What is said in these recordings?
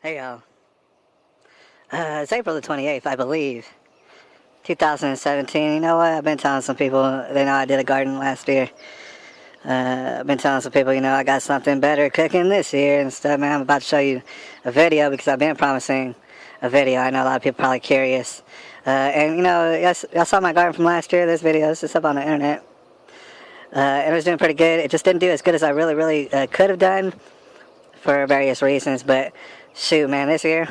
Hey y'all. It's April the 28th, I believe. 2017. You know what? I've been telling some people, they know I did a garden last year. I've been telling some people, I got something better cooking this year and stuff, man. I'm about to show you a video because I've been promising a video. I know a lot of people are probably curious. And y'all saw my garden from last year. This video, this is up on the internet. And it was doing pretty good. It just didn't do as good as I really could have done for various reasons. But shoot, man, this year,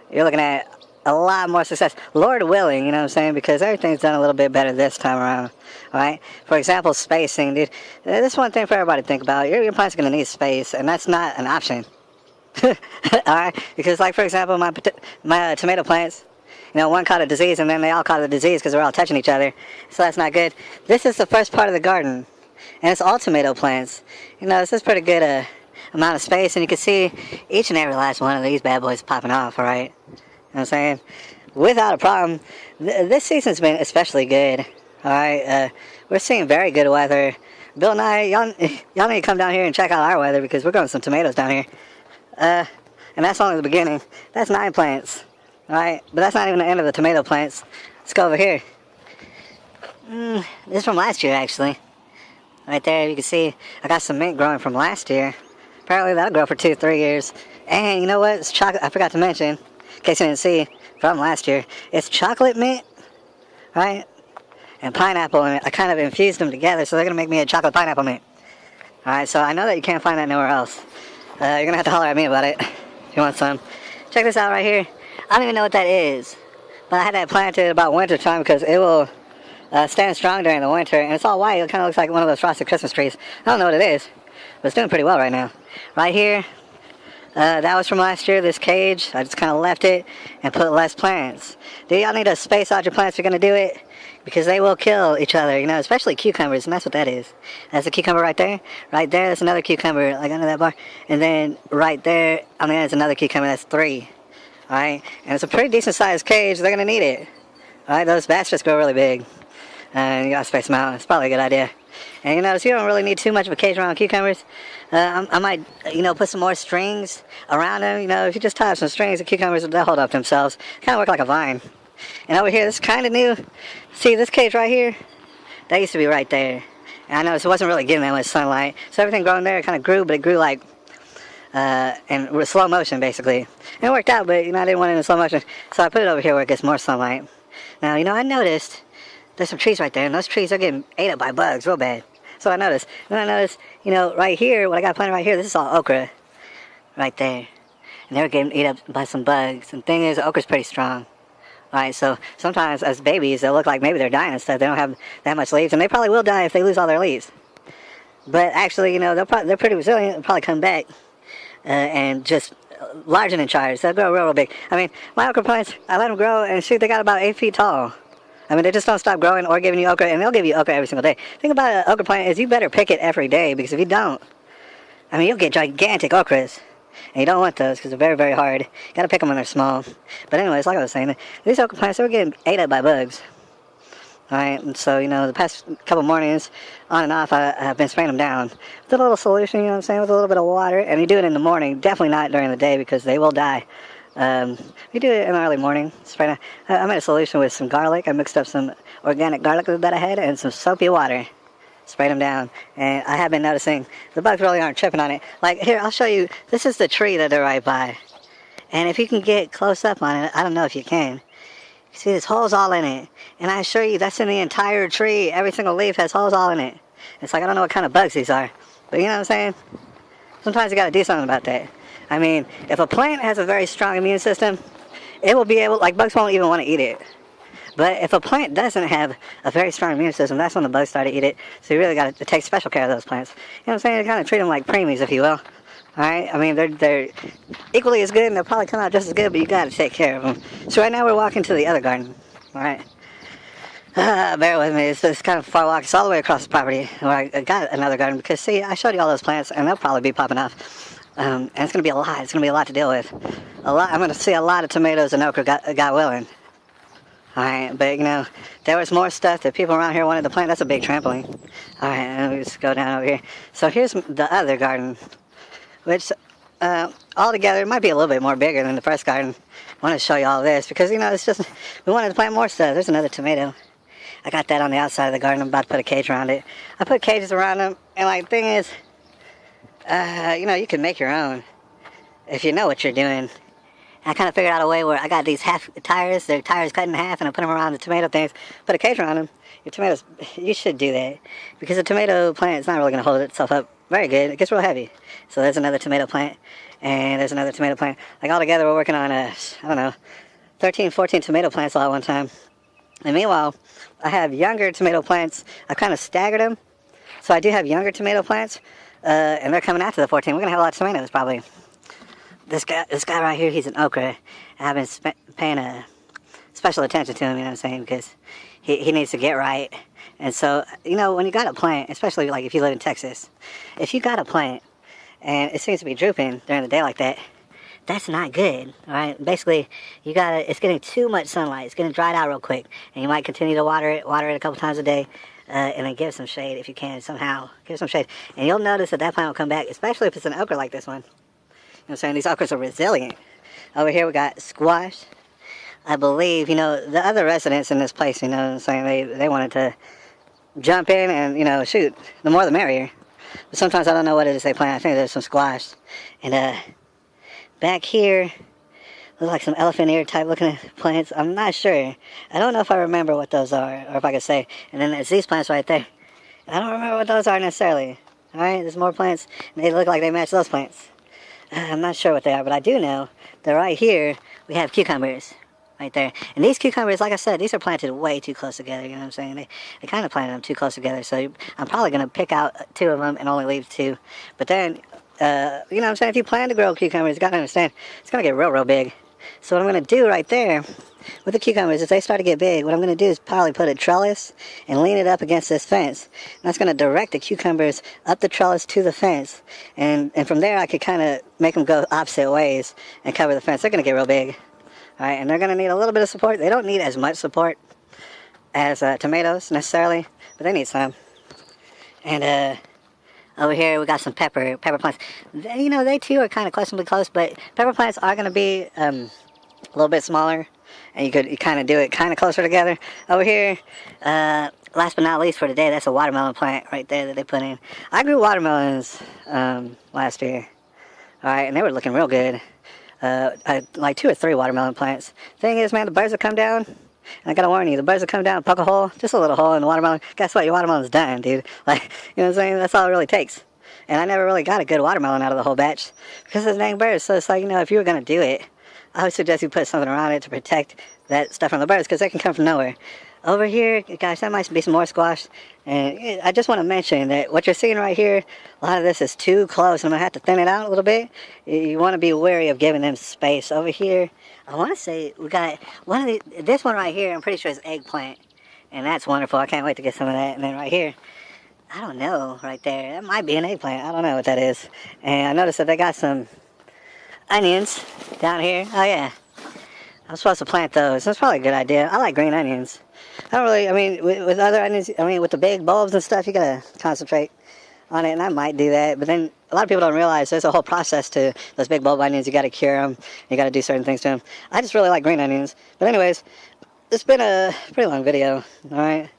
you're looking at a lot more success. Lord willing, you know what I'm saying? Because everything's done a little bit better this time around, right? For example, spacing, dude. This is one thing for everybody to think about. Your plant's going to need space, and that's not an option. Alright? Because, like, for example, my tomato plants, one caught a disease, and then they all caught a disease because they're all touching each other. So that's not good. This is the first part of the garden, and it's all tomato plants. This is pretty good amount of space, and you can see each and every last one of these bad boys popping off, alright? You know what I'm saying? Without a problem. This season's been especially good, alright? We're seeing very good weather. Bill and I, y'all need to come down here and check out our weather because we're growing some tomatoes down here. And that's only the beginning. That's 9 plants, alright? But that's not even the end of the tomato plants. Let's go over here. This is from last year, actually. Right there, you can see I got some mint growing from last year. Apparently that'll grow for 2-3 years. And you know what? It's chocolate. I forgot to mention, in case you didn't see, from last year. It's chocolate mint, right? And pineapple, and I kind of infused them together, so they're going to make me a chocolate pineapple mint. Alright, so I know that you can't find that nowhere else. You're going to have to holler at me about it if you want some. Check this out right here. I don't even know what that is. But I had that planted about winter time because it will stand strong during the winter. And it's all white. It kind of looks like one of those frosted Christmas trees. I don't know what it is. But it's doing pretty well right now. Right here, that was from last year, this cage. I just kind of left it and put less plants. Do y'all need to space out your plants if you're going to do it? Because they will kill each other, especially cucumbers, and that's what that is. That's a cucumber right there. Right there, that's another cucumber, like under that bar. And then right there, on the end, is another cucumber. That's 3. Alright? And it's a pretty decent sized cage. They're going to need it. Alright? Those bastards grow really big. And you got to space them out. It's probably a good idea. And so you don't really need too much of a cage around cucumbers. I might, put some more strings around them. If you just tie up some strings, the cucumbers, they'll hold up themselves. Kind of work like a vine. And over here, this is kind of new. See, this cage right here, that used to be right there. And I noticed it wasn't really getting that much sunlight. So everything growing there kind of grew, but it grew like in slow motion, basically. And it worked out, but, I didn't want it in slow motion. So I put it over here where it gets more sunlight. Now, I noticed there's some trees right there, and those trees are getting ate up by bugs real bad. So I noticed. Then I noticed, right here, what I got planted right here, this is all okra. Right there. And they were getting ate up by some bugs. And the thing is, okra's pretty strong. Alright, so sometimes as babies, they'll look like maybe they're dying and stuff. They don't have that much leaves, and they probably will die if they lose all their leaves. But actually, they're pretty resilient. They'll probably come back and just larger than charged. They'll grow real big. I mean, my okra plants, I let them grow, and shoot, they got about 8 feet tall. I mean, they just don't stop growing or giving you okra, and they'll give you okra every single day. The thing about an okra plant is you better pick it every day, because if you don't, I mean, you'll get gigantic okras. And you don't want those because they're very hard. You gotta pick them when they're small. But anyways, like I was saying, these okra plants, they were getting ate up by bugs. Alright, and so, the past couple mornings, on and off, I've been spraying them down. With a little solution, with a little bit of water. And you do it in the morning, definitely not during the day because they will die. You do it in the early morning. Spray. I made a solution with some garlic. I mixed up some organic garlic that I had and some soapy water. Sprayed them down, and I have been noticing the bugs really aren't tripping on it. Like, here, I'll show you. This is the tree that they're right by. And if you can get close up on it, I don't know if you can. You see, there's holes all in it. And I assure you, that's in the entire tree. Every single leaf has holes all in it. It's like, I don't know what kind of bugs these are. But you know what I'm saying? Sometimes you gotta do something about that. I mean, if a plant has a very strong immune system, it will be able, bugs won't even want to eat it. But if a plant doesn't have a very strong immune system, that's when the bugs start to eat it. So you really got to take special care of those plants. You know what I'm saying? You kind of treat them like preemies, if you will. Alright? I mean, they're equally as good, and they'll probably come out just as good, but you got to take care of them. So right now we're walking to the other garden. Alright? Bear with me. It's kind of a far walk. It's all the way across the property where I got another garden. Because, see, I showed you all those plants, and they'll probably be popping off. And it's going to be a lot. It's going to be a lot to deal with. I'm going to see a lot of tomatoes and okra, God willing. Alright, but there was more stuff that people around here wanted to plant. That's a big trampoline. Alright, let me just go down over here. So here's the other garden, which all together, it might be a little bit more bigger than the first garden. I want to show you all this because, you know, it's just, we wanted to plant more stuff. There's another tomato. I got that on the outside of the garden. I'm about to put a cage around it. I put cages around them, and like, the thing is, you know, you can make your own if you know what you're doing. I kind of figured out a way where I got these half tires, they're tires cut in half, and I put them around the tomato things, put a cage around them. Your tomatoes, you should do that, because the tomato plant is not really going to hold itself up very good. It gets real heavy. So there's another tomato plant, and there's another tomato plant. Like, all together, we're working on, I don't know, 13, 14 tomato plants all at one time. And meanwhile, I have younger tomato plants. I've kind of staggered them. So I do have younger tomato plants, and they're coming after the 14. We're going to have a lot of tomatoes, probably. This guy right here, he's an okra. I've been paying a special attention to him, you know what I'm saying, because he needs to get right. And so, you know, when you got a plant, especially like if you live in Texas, if you got a plant and it seems to be drooping during the day like that, that's not good, all right? Basically, it's getting too much sunlight. It's getting dried out real quick, and you might continue to water it a couple times a day, and then give it some shade if you can somehow. Give it some shade, and you'll notice that plant will come back, especially if it's an okra like this one. You know what I'm saying? These okras are resilient. Over here we got squash. I believe, you know, the other residents in this place, you know what I'm saying, they wanted to jump in and, you know, shoot. The more the merrier. But sometimes I don't know what it is they plant. I think there's some squash. And back here, looks like some elephant ear type looking plants. I'm not sure. I don't know if I remember what those are, or if I could say. And then there's these plants right there. I don't remember what those are necessarily. Alright, there's more plants. And they look like they match those plants. I'm not sure what they are, but I do know that right here we have cucumbers right there. And these cucumbers, like I said, these are planted way too close together, you know what I'm saying? They kind of planted them too close together, so I'm probably going to pick out 2 of them and only leave 2. But then, you know what I'm saying, if you plan to grow cucumbers, you got to understand, it's going to get real big. So what I'm going to do right there with the cucumbers, if they start to get big, what I'm going to do is probably put a trellis and lean it up against this fence. And that's going to direct the cucumbers up the trellis to the fence. And from there, I could kind of make them go opposite ways and cover the fence. They're going to get real big. All right, and they're going to need a little bit of support. They don't need as much support as tomatoes necessarily, but they need some. And over here, we got some pepper plants. You know, they too are kind of questionably close, but pepper plants are going to be a little bit smaller. And you kind of do it kind of closer together. Over here, last but not least for today, that's a watermelon plant right there that they put in. I grew watermelons last year, all right, and they were looking real good. I had like 2 or 3 watermelon plants. Thing is, man, the birds will come down, and I gotta warn you, the birds will come down, poke a hole, just a little hole in the watermelon. Guess what? Your watermelon's done, dude. Like, you know what I'm saying? That's all it really takes. And I never really got a good watermelon out of the whole batch because of the dang birds. So it's like, you know, if you were gonna do it, I would suggest you put something around it to protect that stuff from the birds, because they can come from nowhere. Over here, guys, that might be some more squash. And I just want to mention that what you're seeing right here, a lot of this is too close. I'm going to have to thin it out a little bit. You want to be wary of giving them space. Over here, I want to say we got this one right here, I'm pretty sure is eggplant. And that's wonderful. I can't wait to get some of that. And then right here, I don't know, right there, that might be an eggplant. I don't know what that is. And I noticed that they got some onions down here. Oh yeah, I'm supposed to plant those. That's probably a good idea. I like green onions. I don't really, I mean, with other onions, I mean, with the big bulbs and stuff, you gotta concentrate on it, and I might do that. But then a lot of people don't realize there's a whole process to those big bulb onions. You gotta cure them. You gotta do certain things to them. I just really like green onions. But anyways, it's been a pretty long video. All right.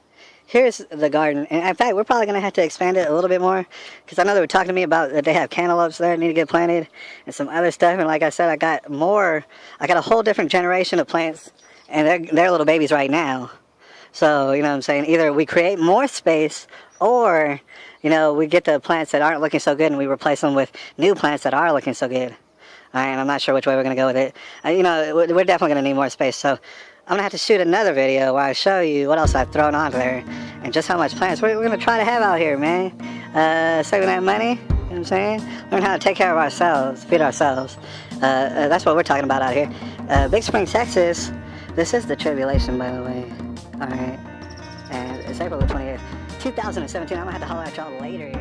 Here's the garden, and in fact, we're probably going to have to expand it a little bit more, because I know they were talking to me about that they have cantaloupes there that need to get planted, and some other stuff, and like I said, I got a whole different generation of plants, and they're little babies right now. So, you know what I'm saying, either we create more space, or, you know, we get the plants that aren't looking so good, and we replace them with new plants that are looking so good. All right, and I'm not sure which way we're going to go with it. You know, we're definitely going to need more space, so I'm going to have to shoot another video where I show you what else I've thrown onto there and just how much plants we're going to try to have out here, man. Saving that money, you know what I'm saying? Learn how to take care of ourselves, feed ourselves. That's what we're talking about out here. Big Spring, Texas. This is the tribulation, by the way. All right. And it's April the 28th, 2017. I'm going to have to holler at y'all later.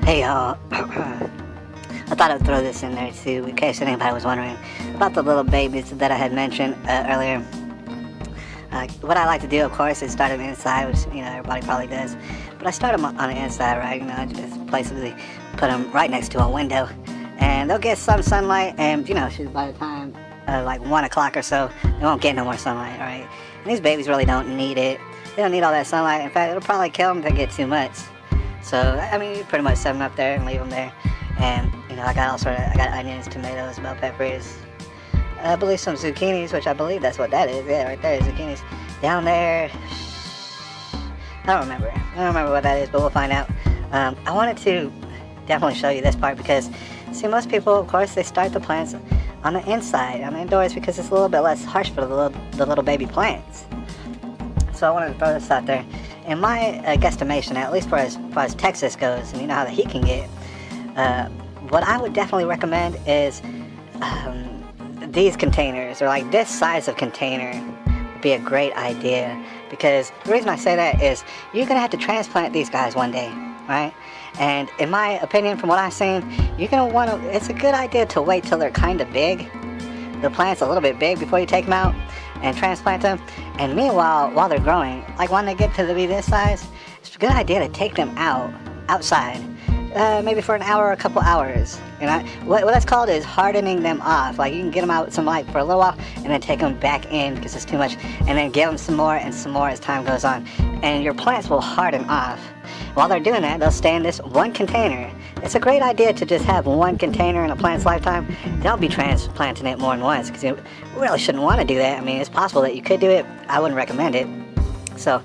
Hey, y'all. I thought I'd throw this in there too, in case anybody was wondering about the little babies that I had mentioned earlier. What I like to do, of course, is start them inside, which, you know, everybody probably does. But I start them on the inside, right? You know, I just basically put them right next to a window. And they'll get some sunlight, and, you know, by the time, like 1 o'clock or so, they won't get no more sunlight, right? And these babies really don't need it. They don't need all that sunlight. In fact, it'll probably kill them if they get too much. So, I mean, you pretty much set them up there and leave them there. And, you know, I got onions, tomatoes, bell peppers, I believe some zucchinis, which I believe that's what that is. Yeah, right there, zucchinis. Down there, I don't remember what that is, but we'll find out. I wanted to definitely show you this part because, see, most people, of course, they start the plants on the inside, on the indoors, because it's a little bit less harsh for the little baby plants. So I wanted to throw this out there. In my guesstimation, at least as far as Texas goes, and you know how the heat can get, what I would definitely recommend is these containers, or like this size of container, would be a great idea. Because the reason I say that is you're gonna have to transplant these guys one day, right? And in my opinion, from what I've seen, you're gonna want to. It's a good idea to wait till they're kind of big, the plant's a little bit big, before you take them out and transplant them. And meanwhile, while they're growing, like when they get to be this size, it's a good idea to take them outside. Maybe for an hour or a couple hours. You know, what that's called is hardening them off. Like, you can get them out some light for a little while and then take them back in because it's too much, and then give them some more and some more as time goes on, and your plants will harden off. While they're doing that, they'll stay in this one container. It's a great idea to just have one container in a plant's lifetime. Don't be transplanting it more than once, because you really shouldn't want to do that. I mean, it's possible that you could do it. I wouldn't recommend it. So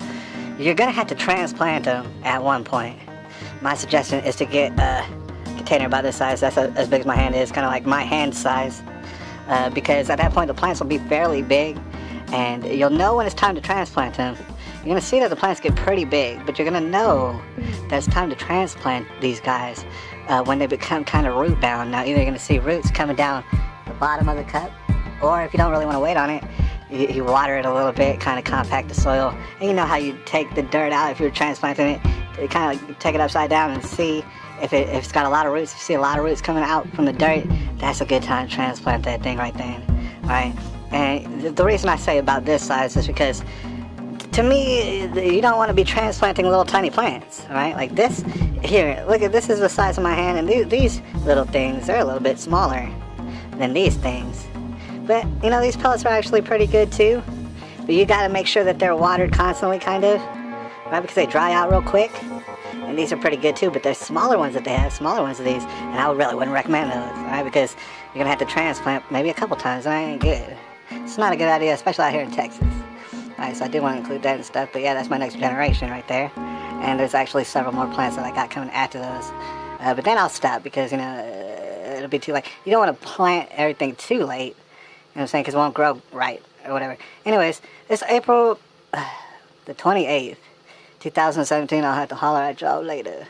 you're gonna have to transplant them at one point. My suggestion is to get a container about this size. That's as big as my hand is, kind of like my hand size, because at that point the plants will be fairly big, and you'll know when it's time to transplant them. You're going to see that the plants get pretty big, but you're going to know that it's time to transplant these guys when they become kind of root bound. Now, either you're going to see roots coming down the bottom of the cup, or if you don't really want to wait on it, you water it a little bit, kind of compact the soil. And you know how you take the dirt out if you're transplanting it? You kind of like take it upside down and see if it's got a lot of roots. If you see a lot of roots coming out from the dirt, that's a good time to transplant that thing right then. Alright? And the reason I say about this size is because, to me, you don't want to be transplanting little tiny plants, alright? Like this, here, look at this, is the size of my hand, and these little things, they're a little bit smaller than these things. But, you know, these pellets are actually pretty good too. But you gotta make sure that they're watered constantly, kind of, right? Because they dry out real quick. And these are pretty good too, but there's smaller ones that they have, smaller ones of these, and I really wouldn't recommend those, right? Because you're gonna have to transplant maybe a couple times, and that ain't good. It's not a good idea, especially out here in Texas. Alright, so I did want to include that and stuff, but yeah, that's my next generation right there. And there's actually several more plants that I got coming after those. But then I'll stop because, you know, it'll be too late. You don't want to plant everything too late, you know what I'm saying, because it won't grow right or whatever. Anyways, it's April the 28th, 2017. I'll have to holler at y'all later.